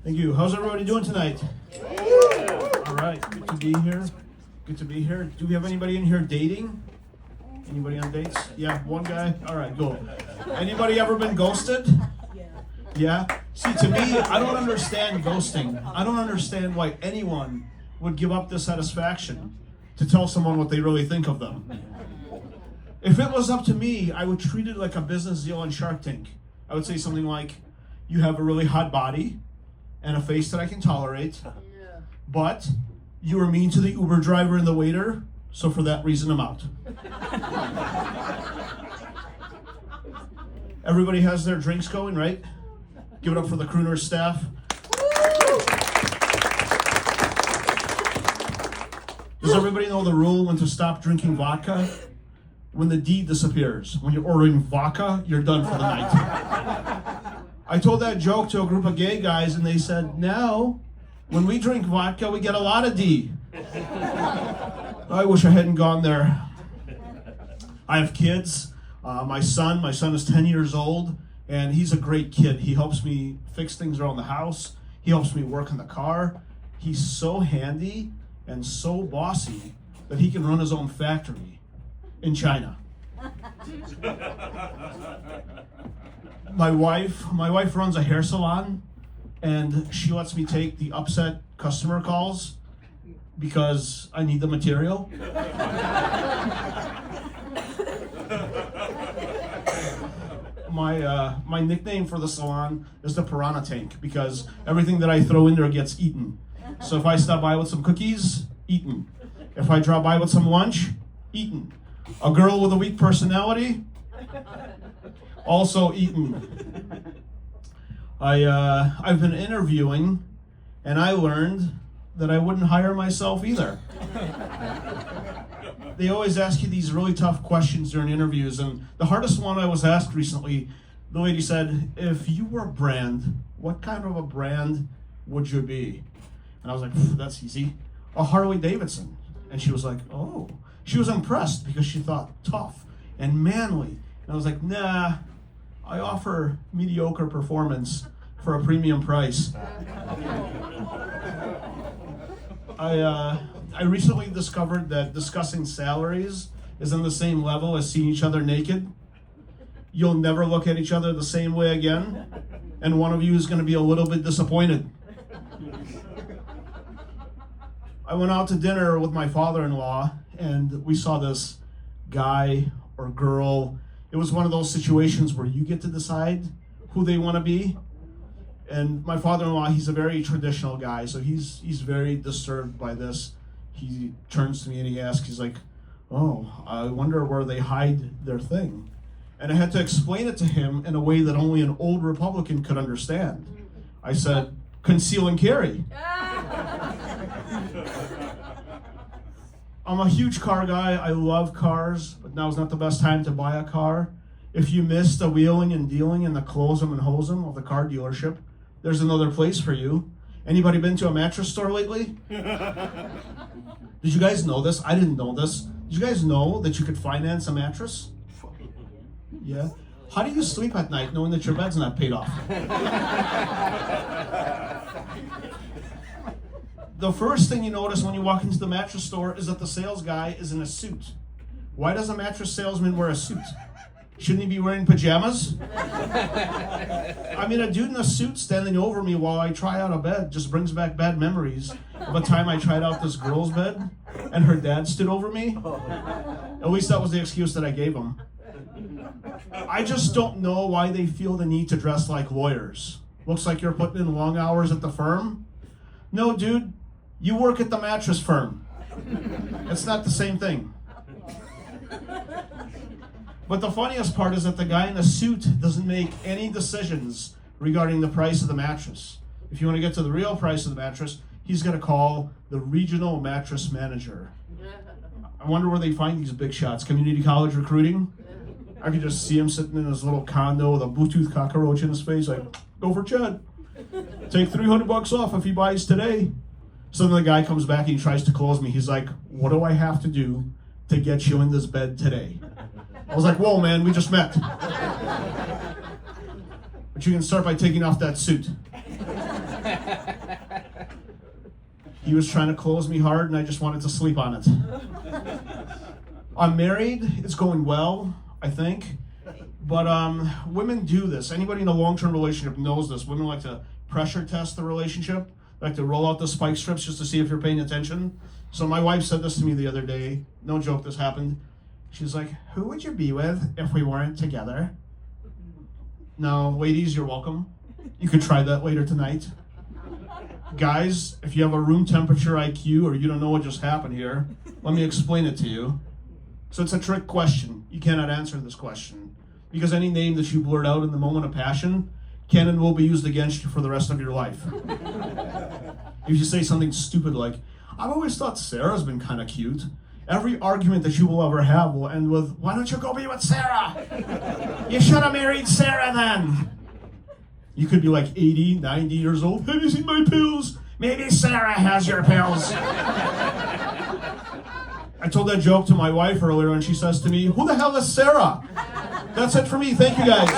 Thank you. How's everybody doing tonight? All right, good to be here. Good to be here. Do we have anybody in here dating? Anybody on dates? Yeah, one guy? All right, go. Anybody ever been ghosted? Yeah? See, to me, I don't understand ghosting. I don't understand why anyone would give up the satisfaction to tell someone what they really think of them. If it was up to me, I would treat it like a business deal on Shark Tank. I would say something like, you have a really hot body and a face that I can tolerate, but you were mean to the Uber driver and the waiter, so for that reason, I'm out. Everybody has their drinks going, right? Give it up for the Crooner staff. Does everybody know the rule when to stop drinking vodka? When the D disappears. When you're ordering vodka, you're done for the night. I told that joke to a group of gay guys, and they said, no, when we drink vodka, we get a lot of D. I wish I hadn't gone there. I have kids. My son is 10 years old, and he's a great kid. He helps me fix things around the house. He helps me work in the car. He's so handy and so bossy that he can run his own factory in China. My wife runs a hair salon, and she lets me take the upset customer calls because I need the material. My nickname for the salon is the Piranha Tank because everything that I throw in there gets eaten. So if I stop by with some cookies, eaten. If I drop by with some lunch, eaten. A girl with a weak personality, also eaten. I've been interviewing, and I learned that I wouldn't hire myself either. They always ask you these really tough questions during interviews, and the hardest one I was asked recently, the lady said, if you were a brand, what kind of a brand would you be? And I was like, that's easy. A Harley Davidson. And she was like, oh. She was impressed because she thought tough and manly. And I was like, nah, I offer mediocre performance for a premium price. I recently discovered that discussing salaries is on the same level as seeing each other naked. You'll never look at each other the same way again, and one of you is going to be a little bit disappointed. I went out to dinner with my father-in-law, and we saw this guy or girl. It was one of those situations where you get to decide who they want to be. And my father-in-law, he's a very traditional guy, so he's very disturbed by this. He turns to me and he asks, he's like, oh, I wonder where they hide their thing. And I had to explain it to him in a way that only an old Republican could understand. I said, conceal and carry. I'm a huge car guy. I love cars, but now's not the best time to buy a car. If you missed the wheeling and dealing and the close 'em and hose 'em of the car dealership, there's another place for you. Anybody been to a mattress store lately? Did you guys know this? I didn't know this. Did you guys know that you could finance a mattress? Yeah. How do you sleep at night knowing that your bed's not paid off? The first thing you notice when you walk into the mattress store is that the sales guy is in a suit. Why does a mattress salesman wear a suit? Shouldn't he be wearing pajamas? I mean, a dude in a suit standing over me while I try out a bed just brings back bad memories of a time I tried out this girl's bed and her dad stood over me. At least that was the excuse that I gave him. I just don't know why they feel the need to dress like lawyers. Looks like you're putting in long hours at the firm. No, dude, you work at the mattress firm. It's not the same thing. But the funniest part is that the guy in the suit doesn't make any decisions regarding the price of the mattress. If you want to get to the real price of the mattress, he's going to call the regional mattress manager. I wonder where they find these big shots. Community college recruiting? I could just see him sitting in his little condo with a Bluetooth cockroach in his face, like, go for Chad. Take $300 off if he buys today. So then the guy comes back and he tries to close me. He's like, what do I have to do to get you in this bed today? I was like, whoa, man, we just met. But you can start by taking off that suit. He was trying to close me hard, and I just wanted to sleep on it. I'm married. It's going well, I think. But women do this. Anybody in a long-term relationship knows this. Women like to pressure test the relationship. They like to roll out the spike strips just to see if you're paying attention. So my wife said this to me the other day. No joke, this happened. She's like, who would you be with if we weren't together? No, ladies, you're welcome. You could try that later tonight. Guys, if you have a room temperature IQ or you don't know what just happened here, let me explain it to you. So it's a trick question. You cannot answer this question. Because any name that you blurt out in the moment of passion can and will be used against you for the rest of your life. If you say something stupid like, I've always thought Sarah's been kind of cute, every argument that you will ever have will end with, why don't you go be with Sarah? You should have married Sarah then. You could be like 80, 90 years old. Have you seen my pills? Maybe Sarah has your pills. I told that joke to my wife earlier, and she says to me, who the hell is Sarah? That's it for me. Thank you, guys.